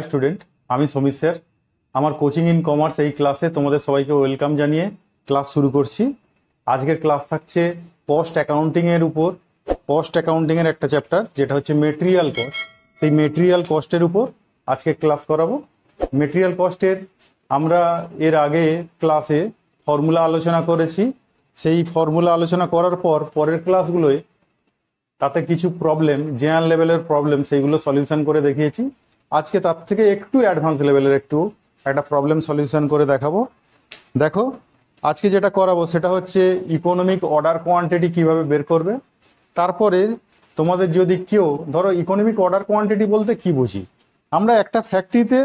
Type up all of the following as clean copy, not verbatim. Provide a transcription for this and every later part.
Student আমি Samir sir আমার coaching in commerce এই ক্লাসে তোমাদের সবাইকে ওয়েলকাম জানিয়ে ক্লাস শুরু করছি। আজকের ক্লাস থাকছে কস্ট অ্যাকাউন্টিং এর উপর। কস্ট অ্যাকাউন্টিং এর একটা চ্যাপ্টার যেটা হচ্ছে মেটেরিয়াল কস্ট, সেই মেটেরিয়াল কস্টের উপর আজকে ক্লাস করাবো। মেটেরিয়াল কস্টের আমরা এর আগে ক্লাসে ফর্মুলা আলোচনা করেছি। সেই ফর্মুলা আলোচনা করার পর পরের ক্লাসগুলোয় তাতে কিছু প্রবলেম, জেনারেল লেভেলের প্রবলেম, সেইগুলো সলিউশন করে দেখিয়েছি। আজকে তার থেকে একটু অ্যাডভান্স লেভেলের একটা প্রবলেম সলিউশন করে দেখাবো। দেখো আজকে যেটা করাবো সেটা হচ্ছে ইকোনমিক অর্ডার কোয়ান্টিটি কিভাবে বের করবে। তারপরে তোমাদের যদি কেউ ধরো ইকোনমিক অর্ডার কোয়ান্টিটি বলতে কি বুঝি, আমরা একটা ফ্যাক্টরিতে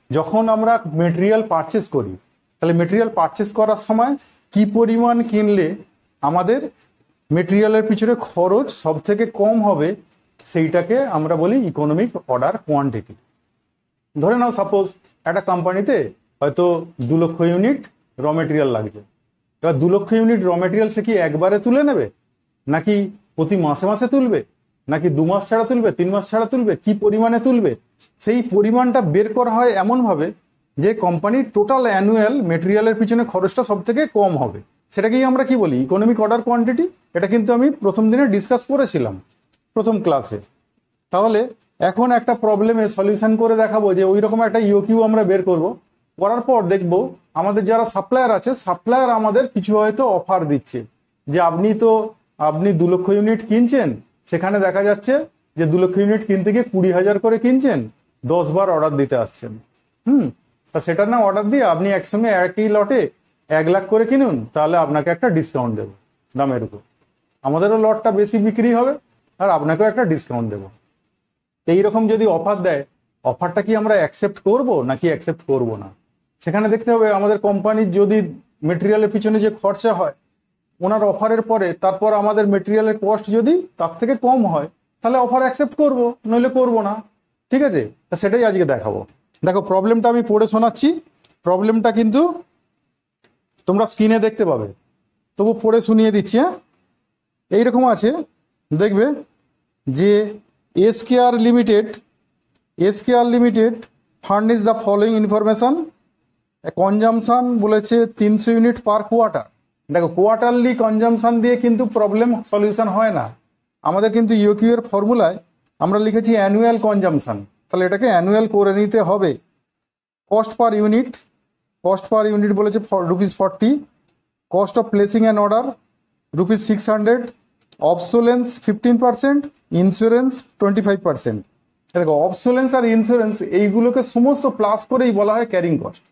যখন আমরা মেটেরিয়াল পারচেস করি, তাহলে মেটেরিয়াল পারচেস করার সময় কি পরিমাণ কিনলে আমাদের মেটেরিয়ালের পিছনে খরচ সব থেকে কম হবে, সেইটাকে আমরা বলি ইকোনমিক অর্ডার কোয়ান্টিটি। ধরে নাও সাপোজ একটা কোম্পানিতে হয়তো 2 লক্ষ ইউনিট র মেটেরিয়াল লাগছে। এবার 2 লক্ষ ইউনিট র মেটেরিয়াল সে কি একবারে তুলে নেবে, নাকি প্রতি মাসে মাসে তুলবে, নাকি 2 মাস ছাড়া তুলবে, 3 মাস ছাড়া তুলবে, কি পরিমাণে তুলবে, সেই পরিমাণটা বের করা হয় এমনভাবে যে কোম্পানির টোটাল অ্যানুয়াল মেটেরিয়ালের পিছনে খরচটা সব থেকে কম হবে। সেটাকেই আমরা কি বলি ইকোনমিক অর্ডার কোয়ান্টিটি। এটা কিন্তু আমি প্রথম দিনে ডিসকাস করেছিলাম প্রথম ক্লাসে। তাহলে এখন একটা প্রবলেমে সলিউশন করে দেখাবো যে ওই রকম একটা ইওকিউ আমরা বের করব। করার পর দেখব আমাদের যারা সাপ্লায়ার আছে, সাপ্লায়ার আমাদের কিছু হয়তো অফার দিচ্ছে যে আপনি 2 লক্ষ ইউনিট কিনছেন, সেখানে দেখা যাচ্ছে যে 2 লক্ষ ইউনিট কিনতে গিয়ে 20,000 করে কিনছেন, 10 বার অর্ডার দিতে আসছেন। তা সেটার না অর্ডার দিয়ে আপনি একসঙ্গে একই লটে 1 লাখ করে কিনুন, তাহলে আপনাকে একটা ডিসকাউন্ট দেবো দামের উপর। আমাদেরও লটটা বেশি বিক্রি হবে আর আপনাকেও একটা ডিসকাউন্ট দেবো। এইরকম যদি অফার দেয়, অফারটা কি আমরা অ্যাকসেপ্ট করব নাকি অ্যাকসেপ্ট করব না, সেখানে দেখতে হবে আমাদের কোম্পানির যদি মেটেরিয়ালের পিছনে যে খরচা হয় ওনার অফারের পরে, তারপর আমাদের মেটেরিয়ালের কস্ট যদি তার থেকে কম হয়, তাহলে অফার অ্যাকসেপ্ট করব, নইলে করব না। ঠিক আছে, তা সেটাই আজকে দেখাবো। দেখো প্রবলেমটা আমি পড়ে শোনাচ্ছি। প্রবলেমটা কিন্তু তোমরা স্ক্রিনে দেখতে পাবে, তবু পড়ে শুনিয়ে দিচ্ছি। হ্যাঁ, এইরকম আছে, দেখবে যে SKR limited furnish the following information. Consumption বলেছে 300 ইউনিট পার কোয়ার্টার। দেখো কোয়ার্টারলি কনজামশন দিয়ে কিন্তু প্রবলেম সলিউশন হয় না। আমাদের কিন্তু ইওকিউ এর ফর্মুলায় আমরা লিখেছি অ্যানুয়াল কনজামশন, তাহলে এটাকে অ্যানুয়াল করে নিতে হবে। কস্ট পার ইউনিট বলেছে ₹40। Cost of placing an order ₹600। Obsolescence 15%, insurance 25%। দেখো অবসোলেন্স আর ইন্স্যুরেন্স এইগুলোকে সমস্ত প্লাস করেই বলা হয় ক্যারিং কস্ট।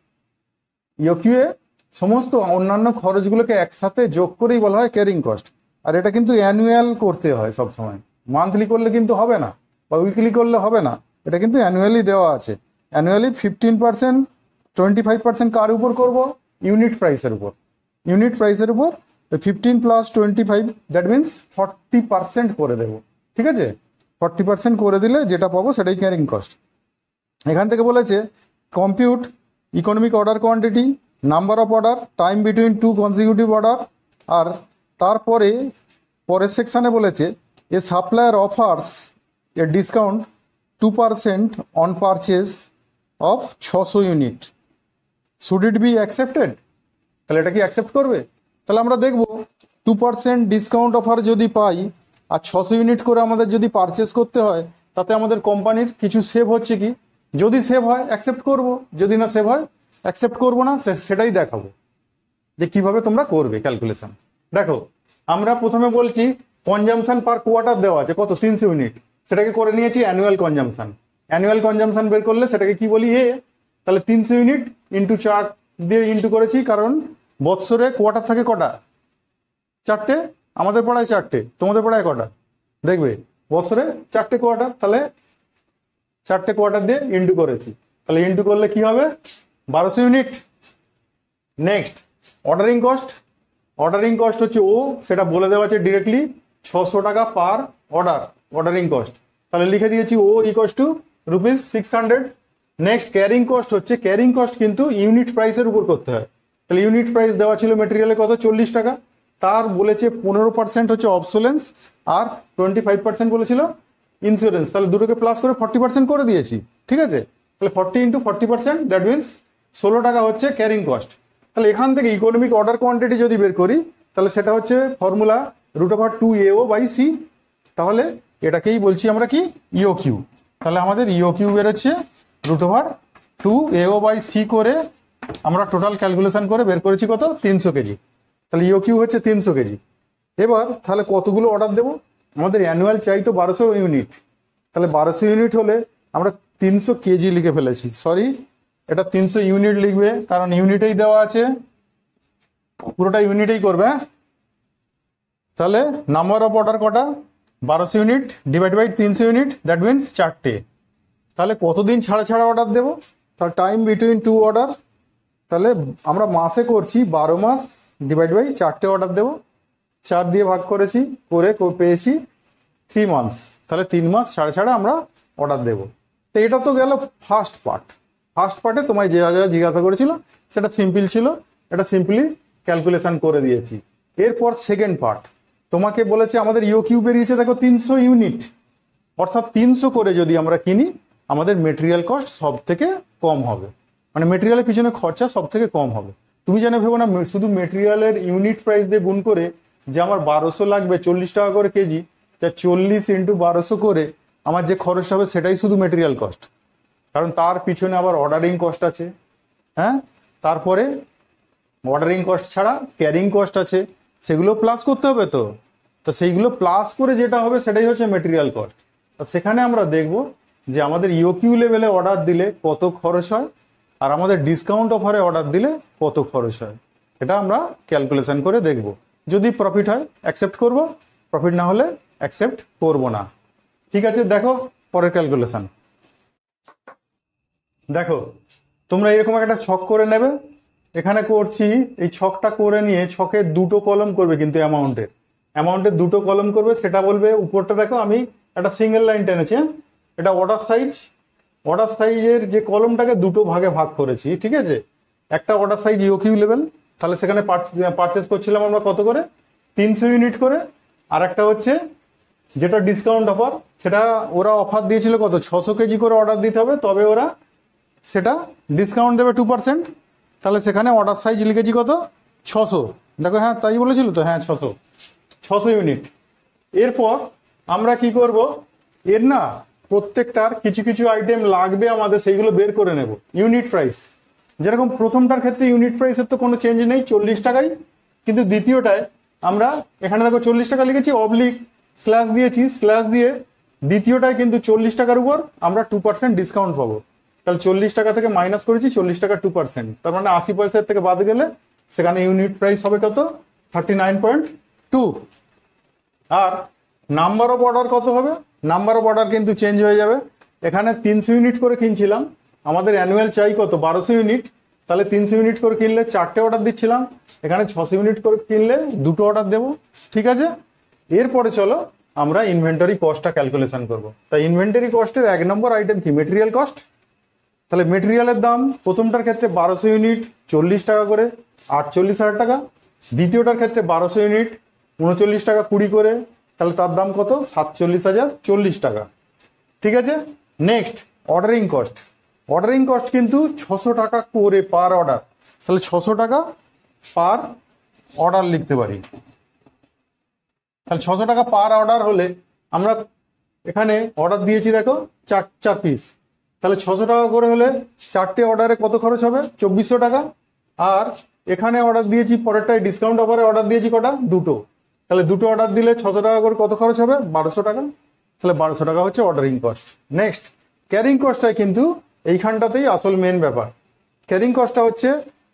ইওকিউ এ সমস্ত অন্যান্য খরচগুলোকে একসাথে যোগ করেই বলা হয় ক্যারিং কস্ট। আর এটা কিন্তু অ্যানুয়াল করতে হয় সবসময়, মান্থলি করলে কিন্তু হবে না বা উইকলি করলে হবে না, এটা কিন্তু অ্যানুয়ালি দেওয়া আছে। অ্যানুয়ালি 15%, 25% কার উপর করব, ইউনিট প্রাইসের উপর। 15 + 25 দ্যাট মিনস 40% করে দেবো। ঠিক আছে, 40% করে দিলে যেটা পাবো সেটাই ক্যারিং কস্ট। এখান থেকে বলেছে compute economic order quantity, number of order, time between 2 consecutive order. আর তারপরে পরের সেকশানে বলেছে a supplier offers a discount 2% on purchase of 600 unit, should it be accepted. তাহলে এটা কি অ্যাকসেপ্ট করবে? তাহলে আমরা দেখব 2% ডিসকাউন্ট অফার যদি পাই আর 600 ইউনিট করে আমাদের যদি পারচেস করতে হয়, তাতে আমাদের কোম্পানির কিছু সেভ হচ্ছে কি। যদি সেভ হয় অ্যাকসেপ্ট করব, যদি না সেভ হয় অ্যাকসেপ্ট করব না। সেটাই দেখাবো যে কিভাবে তোমরা করবে ক্যালকুলেশন। দেখো আমরা প্রথমে বলছি কনজামশন পার কোয়ার্টার দেওয়া আছে কত, 300 ইউনিট, সেটাকে করে নিয়েছি অ্যানুয়াল কনজামশন। অ্যানুয়াল কনজামশন বের করলে সেটাকে কি বলি এ। তাহলে 300 ইউনিট ইন্টু 4 দিয়ে ইন্টু করেছি, কারণ বৎসরে কোয়ার্টার থাকে কটা, 4টে। আমাদের পড়ায় 4টে, তোমাদের পড়ায় কটা দেখবে, বছরে 4টে কোয়ার্টার। তাহলে 4টে কোয়ার্টার দিয়ে ইন্টু করেছি, তাহলে ইন্টু করলে কি হবে 1200 ইউনিট। নেক্সট অর্ডারিং কস্ট হচ্ছে ও, সেটা বলে দেওয়া আছে ডিরেক্টলি 600 টাকা পার অর্ডারিং কস্ট। তাহলে লিখে দিয়েছি ও = ₹600। নেক্সট ক্যারিং কস্ট হচ্ছে, ক্যারিং কস্ট কিন্তু ইউনিট প্রাইসের উপর করতে হয়। তাহলে ইউনিট প্রাইস দেওয়া ছিল মেটেরিয়ালে কত, 40 টাকা। তার বলেছে 15% হচ্ছে অবসোলেন্স আর 25% বলেছিল ইন্স্যুরেন্স। তাহলে দুটোকে প্লাস করে 40% করে দিয়েছি। ঠিক আছে, তাহলে 40 × 40%, দ্যাট মিনস 16 টাকা হচ্ছে ক্যারিং কস্ট। তাহলে এখান থেকে ইকোনমিক অর্ডার কোয়ান্টিটি যদি বের করি তাহলে সেটা হচ্ছে ফর্মুলা √2AO/C। তাহলে এটাকেই বলছি আমরা কি ইওকিউ। তাহলে আমাদের ইওকিউ বেরোচ্ছে √2AO/C করে আমরা টোটাল ক্যালকুলেশন করে বের করেছি কত, 300 কেজি। তাহলে ইওকিউ হচ্ছে 300 কেজি। এবার তাহলে কতগুলো অর্ডার দেবো, আমাদের অ্যানুয়াল চাই তো 1200 ইউনিট। তাহলে 1200 ইউনিট হলে আমরা 300 কেজি লিখে ফেলেছি, সরি এটা 300 ইউনিট লিখবে, কারণ ইউনিটেই দেওয়া আছে, পুরোটা ইউনিটেই করবে। তাহলে নাম্বার অফ অর্ডার কটা, 1200 unit divide by 300 unit, that means 4টে। তাহলে কতদিন ছাড়া ছাড়া অর্ডার দেবো, তাহলে টাইম বিটুইন 2 অর্ডার। তাহলে আমরা মাসে করছি 12 মাস ডিভাইড বাই 4টে অর্ডার দেবো, 4 দিয়ে ভাগ করেছি করে পেয়েছি 3 মান্থস। তাহলে 3 মাস ছাড়া ছাড়া আমরা অর্ডার দেবো। তো এটা তো গেল ফার্স্ট পার্ট। ফার্স্ট পার্টে তোমায় যা যা জিজ্ঞাসা করেছিল সেটা সিম্পল ছিল, এটা সিম্পলি ক্যালকুলেশন করে দিয়েছি। এরপর সেকেন্ড পার্ট, তোমাকে বলেছে আমাদের ইওকিউ বেরিয়েছে দেখো 300 ইউনিট, অর্থাৎ 300 করে যদি আমরা কিনি আমাদের মেটেরিয়াল কস্ট সব থেকে কম হবে, মানে মেটেরিয়ালের পিছনে খরচা সব থেকে কম হবে। তুমি জানো ভেবো না শুধু মেটেরিয়ালের ইউনিট প্রাইস দিয়ে গুণ করে যে আমার 1200 লাগবে 40 টাকা করে কেজি, তা 40 × 1200 করে আমার যে খরচটা হবে সেটাই শুধু মেটেরিয়াল কস্ট, কারণ তার পিছনে আবার অর্ডারিং কস্ট আছে। হ্যাঁ, তারপরে অর্ডারিং কস্ট ছাড়া ক্যারিং কস্ট আছে, সেগুলো প্লাস করতে হবে। তো সেইগুলো প্লাস করে যেটা হবে সেটাই হচ্ছে মেটেরিয়াল কস্ট। সেখানে আমরা দেখব যে আমাদের ইওকিউ লেভেলে অর্ডার দিলে কত খরচ হয় আর আমাদের ডিসকাউন্ট অফারে অর্ডার দিলে কত খরচ হয়, এটা আমরা ক্যালকুলেশন করে দেখব। যদি প্রফিট হয় অ্যাকসেপ্ট করব, প্রফিট না হলে অ্যাকসেপ্ট করব না। ঠিক আছে, দেখো পরের ক্যালকুলেশন। দেখো তোমরা এরকম একটা ছক করে নেবে, এখানে করছি এই ছকটা করে নিয়ে ছকের দুটো কলম করবে, কিন্তু অ্যামাউন্টের দুটো কলম করবে, সেটা বলবে উপরটা দেখো আমি একটা সিঙ্গেল লাইন টেনেছি, এটা অর্ডার সাইজের যে কলমটাকে দুটো ভাগে ভাগ করেছি। ঠিক আছে, একটা অর্ডার সাইজ ইওকিউ লেভেল, তাহলে সেখানে পারচেস করছিলাম আমরা কত করে, 300 ইউনিট করে। আর একটা হচ্ছে যেটা ডিসকাউন্ট অফার, সেটা ওরা অফার দিয়েছিল কত, 600 কেজি করে অর্ডার দিতে হবে, তবে ওরা সেটা ডিসকাউন্ট দেবে 2%। তাহলে সেখানে অর্ডার সাইজ লিখেছি কত, 600। দেখো হ্যাঁ তাই বলেছিল তো, হ্যাঁ 600 ইউনিট। এরপর আমরা কি করব, এর না প্রত্যেকটার কিছু কিছু আইটেম লাগবে আমাদের, সেইগুলো বের করে নেব। ইউনিট প্রাইস যেরকম প্রথমটার ক্ষেত্রে ইউনিট প্রাইসের তো কোনো চেঞ্জ নেই, 40 টাকাই, কিন্তু দ্বিতীয়টায় আমরা এখানে দেখো 40 টাকা লিখেছি, অবলিক স্ল্যাশ দিয়েছি, স্ল্যাশ দিয়ে দ্বিতীয়টায় কিন্তু 40 টাকার উপর আমরা 2% ডিসকাউন্ট পাবো। তাহলে 40 টাকা থেকে মাইনাস করেছি 40 টাকা 2%, তার মানে 80 পয়সার থেকে বাদ গেলে সেখানে ইউনিট প্রাইস হবে কত, 39.2। আর নাম্বার অফ অর্ডার কত হবে, নাম্বার অফ অর্ডার কিন্তু চেঞ্জ হয়ে যাবে। এখানে 300 ইউনিট করে কিনছিলাম, আমাদের অ্যানুয়াল চাই কত, 1200 ইউনিট। তাহলে 300 ইউনিট করে কিনলে 4টে অর্ডার দিচ্ছিলাম, এখানে 600 ইউনিট করে কিনলে 2টো অর্ডার দেবো। ঠিক আছে, এরপরে চলো আমরা ইনভেন্টরি কস্টটা ক্যালকুলেশন করব। তাই ইনভেন্টরি কস্টের 1 নম্বর আইটেম কি, মেটেরিয়াল কস্ট। তাহলে মেটেরিয়ালের দাম প্রথমটার ক্ষেত্রে 1200 ইউনিট 40 টাকা করে 48,000 টাকা, দ্বিতীয়টার ক্ষেত্রে 1200 ইউনিট 39 টাকা 20 করে, তাহলে তার দাম কত, 47,040 টাকা। ঠিক আছে, নেক্সট অর্ডারিং কস্ট কিন্তু 600 টাকা করে পার অর্ডার, তাহলে 600 টাকা পার অর্ডার লিখতে পারি। তাহলে 600 টাকা পার অর্ডার হলে আমরা এখানে অর্ডার দিয়েছি দেখো 4 পিস, তাহলে 600 টাকা করে হলে 4টে অর্ডারে কত খরচ হবে, 2400 টাকা। আর এখানে অর্ডার দিয়েছি পরেরটায় ডিসকাউন্ট অফারে অর্ডার দিয়েছি কটা, 2টো, তাহলে 2টো অর্ডার দিলে 600 টাকা করে কত খরচ হবে, 1200 টাকা। তাহলে 1200 টাকা হচ্ছে অর্ডারিং কস্ট। নেক্সট ক্যারিং কস্টটাই কিন্তু এইখানটাতেই আসল মেন ব্যাপার। ক্যারিং কস্টটা হচ্ছে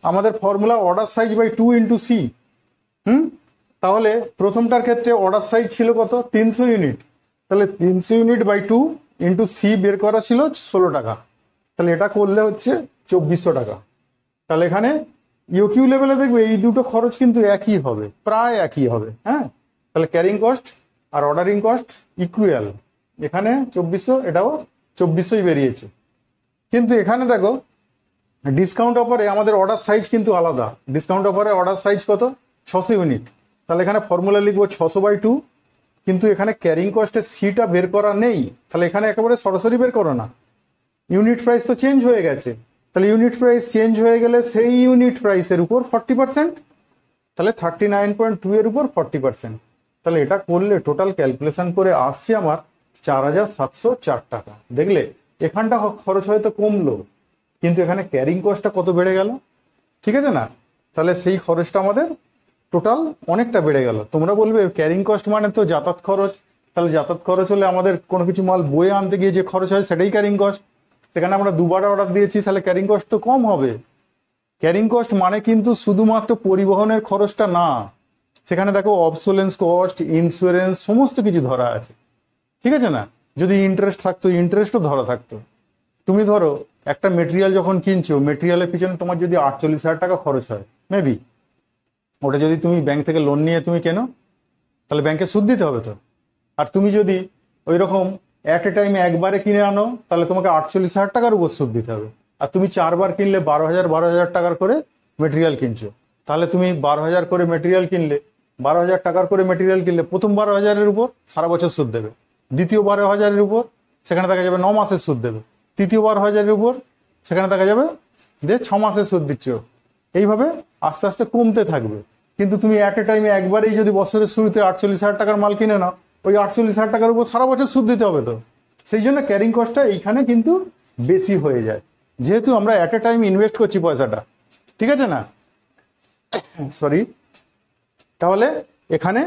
আমাদের formula order size by 2 × C। তাহলে প্রথমটার ক্ষেত্রে অর্ডার সাইজ ছিল কত, 300 ইউনিট, তাহলে 300 ইউনিট বাই 2 × C বের করা ছিল 16 টাকা, তাহলে এটা করলে হচ্ছে 2400 টাকা। তাহলে এখানে ইওকিউ লেভেলে দেখবে এই দুটো খরচ কিন্তু একই হবে, প্রায় একই হবে। হ্যাঁ, তাহলে ক্যারিং কস্ট আর অর্ডারিং কস্ট ইকুয়াল, এখানে 2400, এটাও 2400ই বেরিয়েছে। কিন্তু এখানে দেখো ডিসকাউন্ট অফারে আমাদের অর্ডার সাইজ কিন্তু আলাদা, ডিসকাউন্ট অফারে অর্ডার সাইজ কত, 600 ইউনিট, তাহলে এখানে ফর্মুলা লিখবো 600/2, কিন্তু এখানে ক্যারিং কস্টের সিটা বের করা নেই, তাহলে এখানে একেবারে সরাসরি বের করো না, ইউনিট প্রাইস তো চেঞ্জ হয়ে গেছে, তাহলে ইউনিট প্রাইস চেঞ্জ হয়ে গেলে সেই ইউনিট প্রাইসের উপর 40%, তাহলে 39.2 এর উপর 40%। তাহলে এটা করলে টোটাল ক্যালকুলেশন করে আসছে আমার 4704 টাকা। দেখলে এখানটা খরচ হয়তো কমলো, কিন্তু এখানে ক্যারিং কস্টটা কত বেড়ে গেল, ঠিক আছে না? তাহলে সেই খরচটা আমাদের টোটাল অনেকটা বেড়ে গেল। তোমরা বলবে ক্যারিং কস্ট মানে তো যাতায়াত খরচ, তাহলে যাতায়াত খরচ হলে আমাদের কোনো কিছু মাল বয়ে আনতে গিয়ে যে খরচ হয় সেটাই ক্যারিং কস্ট। সেখানে আমরা দুবার অর্ডার দিয়েছি, তাহলে ক্যারিং কস্ট তো কম হবে। ক্যারিং কস্ট মানে কিন্তু শুধুমাত্র পরিবহনের খরচটা না, সেখানে দেখো অবসোলেন্স কস্ট, ইন্স্যুরেন্স, সমস্ত কিছু ধরা আছে, ঠিক আছে না? যদি ইন্টারেস্ট থাকতো ইন্টারেস্টও ধরা থাকতো। তুমি ধরো একটা মেটেরিয়াল যখন কিনছো, মেটেরিয়ালের পিছনে তোমার যদি 48,000 টাকা খরচ হয় মেবি, ওটা যদি তুমি ব্যাংক থেকে লোন নিয়ে তুমি কেনো, তাহলে ব্যাংকে সুদ দিতে হবে তো। আর তুমি যদি ওই রকম অ্যাট এ টাইমে একবারে কিনে আনো, তাহলে তোমাকে 48,000 টাকার উপর সুদ দিতে হবে। আর তুমি 4বার কিনলে 12,000 টাকার করে মেটেরিয়াল কিনছো, তাহলে তুমি 12,000 করে মেটেরিয়াল কিনলে, 12,000 টাকার করে মেটেরিয়াল কিনলে প্রথম 12,000-এর উপর সারা বছর সুদ দেবে, দ্বিতীয় 12,000-এর উপর সেখানে দেখা যাবে 9 মাসের সুদ দেবে, তৃতীয় 12,000-এর উপর সেখানে দেখা যাবে যে 6 মাসের সুদ দিচ্ছ। এইভাবে আস্তে আস্তে কমতে থাকবে। কিন্তু তুমি অ্যাট এ টাইমে একবারেই যদি বছরের শুরুতে 48,000 টাকার মাল কিনে নাও, ওই 48,000 টাকার উপর সারা বছর সুদ দিতে হবে তো। সেই জন্য ক্যারিং কস্টটা এইখানে কিন্তু বেশি হয়ে যায়, যেহেতু আমরা অ্যাট এ টাইম ইনভেস্ট করছি পয়সাটা, ঠিক আছে না? সরি। তাহলে এখানে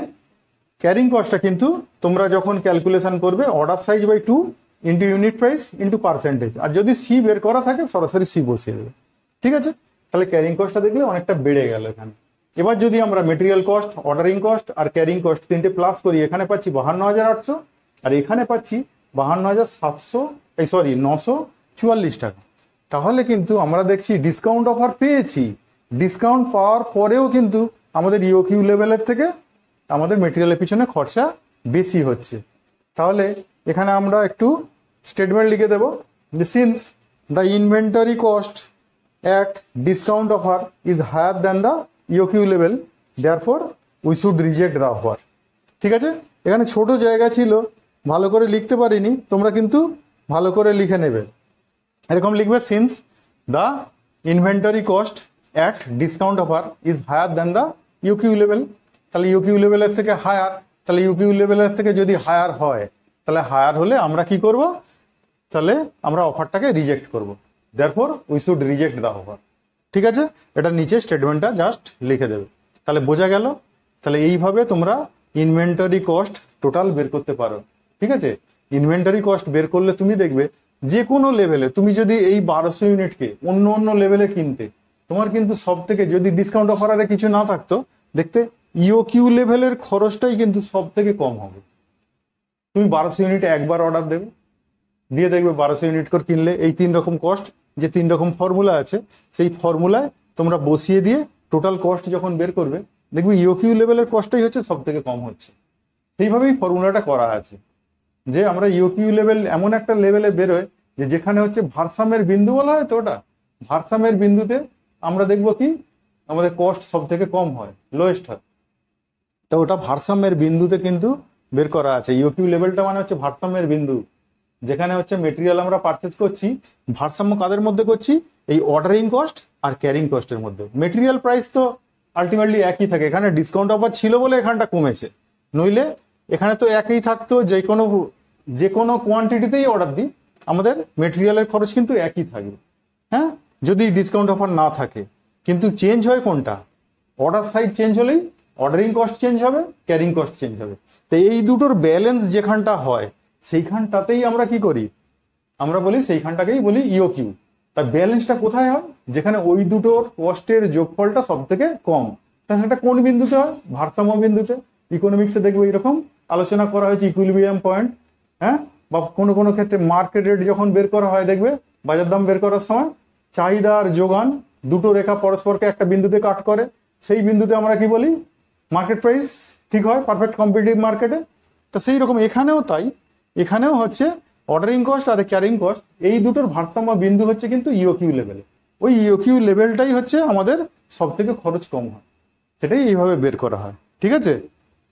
ক্যারিং কস্টটা কিন্তু তোমরা যখন ক্যালকুলেশন করবে order size by 2 into unit price into percentage, আর যদি সি বের করা থাকে সরাসরি সি বসিয়ে দেবে, ঠিক আছে? তাহলে ক্যারিং কস্টটা দেখলে অনেকটা বেড়ে গেল এখানে। এবার যদি আমরা মেটেরিয়াল কস্ট, অর্ডারিং কস্ট আর ক্যারিং কস্ট তিনটে প্লাস করি, এখানে পাচ্ছি 52,800 আর এখানে পাচ্ছি 944 টাকা। তাহলে কিন্তু আমরা দেখছি ডিসকাউন্ট অফার পেয়েছি, ডিসকাউন্ট পাওয়ার পরেও কিন্তু আমাদের ইওকিউ লেভেলের থেকে আমাদের মেটেরিয়ালের পিছনে খরচা বেশি হচ্ছে। তাহলে এখানে আমরা একটু স্টেটমেন্ট লিখে দেব যে since the inventory cost at discount offer is higher than the EOQ level, therefore we should reject the offer. ঠিক আছে? এখানে ছোট জায়গা ছিল, ভালো করে লিখতে পারিনি, তোমরা কিন্তু ভালো করে লিখে নেবে। এরকম লিখবে since the inventory cost at discount offer is higher than the EOQ level. তাহলে ইউকিউ লেভেলের থেকে হায়ার, তাহলে ইউকিউ লেভেলের থেকে যদি হায়ার হয়, তাহলে হায়ার হলে আমরা কি করব? তাহলে আমরা অফারটাকে রিজেক্ট করব। Therefore we should reject the offer. ঠিক আছে? এটা নিচে স্টেটমেন্টটা জাস্ট লিখে দেবে, তাহলে বোঝা গেল। তাহলে এইভাবে তোমরা ইনভেন্টরি কস্ট টোটাল বের করতে পারো। ঠিক আছে? ইনভেন্টরি কস্ট বের করলে তুমি দেখবে যে কোনো লেভেলে তুমি যদি এই 1200 ইউনিটকে অন্য অন্য লেভেলে কিনতে, তোমার কিন্তু সব থেকে, যদি ডিসকাউন্ট অফারে কিছু না থাকতো, দেখতে ইওকিউ লেভেলের খরচটাই কিন্তু সব থেকে কম হবে। তুমি 1200 ইউনিট একবার অর্ডার দেবে, দিয়ে দেখবে 1200 ইউনিট করে কিনলে এই 3 রকম কস্ট, যে 3 রকম ফর্মুলা আছে, সেই ফর্মুলায় তোমরা বসিয়ে দিয়ে টোটাল কস্ট যখন বের করবে, দেখবে ইওকিউ লেভেলের কস্টটাই হচ্ছে সব থেকে কম হচ্ছে। সেইভাবেই ফর্মুলাটা করা আছে যে আমরা ইওকিউ লেভেল এমন একটা লেভেলে বেরোয় যে যেখানে হচ্ছে ভারসাম্যের বিন্দু বলা হয়, তো ওটা ভারসাম্যের বিন্দুতে আমরা দেখবো কি আমাদের কস্ট সব থেকে কম হয়, লোয়েস্ট হয়। তো ওটা ভারসাম্যের বিন্দুতে কিন্তু বের করা আছে। ইওকিউ লেভেলটা মানে হচ্ছে ভারসাম্যের বিন্দু, যেখানে হচ্ছে মেটেরিয়াল আমরা পারচেস করছি, ভারসাম্য কাদের মধ্যে করছি? এই অর্ডারিং কস্ট আর ক্যারিং কস্টের মধ্যে। মেটেরিয়াল প্রাইস তো আলটিমেটলি একই থাকে, এখানে ডিসকাউন্ট অফার ছিল বলে এখানটা কমেছে, নইলে এখানে তো একই থাকতো। যে কোনো কোয়ান্টিটিতেই অর্ডার দিই আমাদের মেটেরিয়ালের খরচ কিন্তু একই থাকবে, হ্যাঁ, যদি ডিসকাউন্ট অফার না থাকে। কিন্তু চেঞ্জ হয় কোনটা? অর্ডার সাইজ চেঞ্জ হলেই অর্ডারিং কস্ট চেঞ্জ হবে, ক্যারিং কস্ট চেঞ্জ হবে। তো এই দুটোর ব্যালেন্স যেখানটা হয় সেইখানটাতেই আমরা কি করি? আমরা বলি সেইখানটাকেই বলি ইওকিউ। তার ব্যালেন্সটা কোথায় হয়? যেখানে ওই দুটোর কস্টের যোগফলটা সব থেকে কম। তা সেটা কোন বিন্দুতে হয়? ভারসাম্য বিন্দুতে। ইকোনমিক্সে দেখবে এরকম আলোচনা করা হয়েছে ইকুইলিব্রিয়াম পয়েন্ট, হ্যাঁ, বা কোনো কোনো ক্ষেত্রে মার্কেট রেট যখন বের করা হয়, দেখবে বাজার দাম বের করার সময় চাহিদা আর যোগান দুটো রেখা পরস্পরকে একটা বিন্দুতে কাট করে, সেই বিন্দুতে আমরা কি বলি? মার্কেট প্রাইস ঠিক হয় পারফেক্ট কম্পিটিটিভ মার্কেটে। তা সেই রকম এখানেও তাই, এখানেও হচ্ছে অর্ডারিং কস্ট আর ক্যারিং কস্ট এই দুটোর ভারসাম্য বিন্দু হচ্ছে কিন্তু ইওকিউ লেভেলে। ওই ইওকিউ লেভেলটাই হচ্ছে আমাদের সব থেকে খরচ কম হয়, সেটাই এইভাবে বের করা হয়। ঠিক আছে?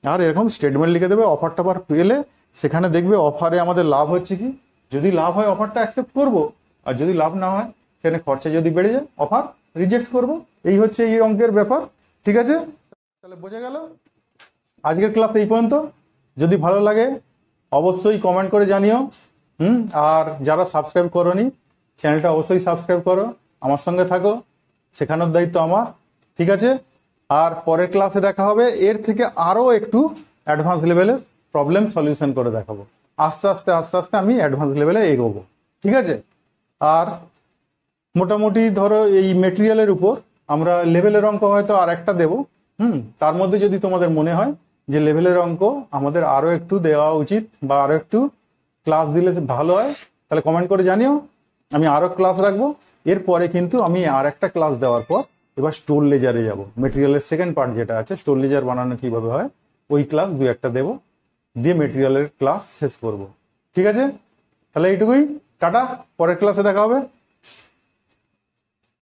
আর এরকম স্টেটমেন্ট লিখে দেবে। অফার টফার পেলে সেখানে দেখবে অফারে আমাদের লাভ হচ্ছে কি, যদি লাভ হয় অফারটা অ্যাকসেপ্ট করবো, আর যদি লাভ না হয় সেখানে খরচা যদি বেড়ে যায় অফার রিজেক্ট করব। এই হচ্ছে এই অঙ্কের ব্যাপার। ঠিক আছে, তাহলে বোঝা গেল। আজকের ক্লাস এই পর্যন্ত। যদি ভালো লাগে অবশ্যই কমেন্ট করে জানিও। আর যারা সাবস্ক্রাইব করোনি চ্যানেলটা অবশ্যই সাবস্ক্রাইব করো, আমার সঙ্গে থাকো, শেখানোর দায়িত্ব আমার। ঠিক আছে, আর পরের ক্লাসে দেখা হবে এর থেকে আরও একটু অ্যাডভান্স লেভেলের প্রবলেম সলিউশন করে দেখাবো। আস্তে আস্তে আমি অ্যাডভান্স লেভেলে এগোবো। ঠিক আছে, আর মোটামুটি ধরো এই মেটেরিয়ালের উপর আমরা লেভেলের অঙ্ক হয়তো আর একটা দেবো। তার মধ্যে যদি তোমাদের মনে হয় যে লেভেলের অঙ্ক আমাদের আরও একটু দেওয়া উচিত বা আরও একটু ক্লাস দিলে ভালো হয়, তাহলে কমেন্ট করে জানিও, আমি আরও ক্লাস রাখবো। এরপরে কিন্তু আমি আর একটা ক্লাস দেওয়ার পর এবার স্টোর লেজারে যাব। মেটেরিয়ালের সেকেন্ড পার্ট যেটা আছে স্টোর লেজার বানানো কীভাবে হয় ওই ক্লাস 2-1টা দেবো, দিয়ে মেটেরিয়ালের ক্লাস শেষ করব। ঠিক আছে, তাহলে এইটুকুই, টাটা, পরের ক্লাসে দেখা হবে।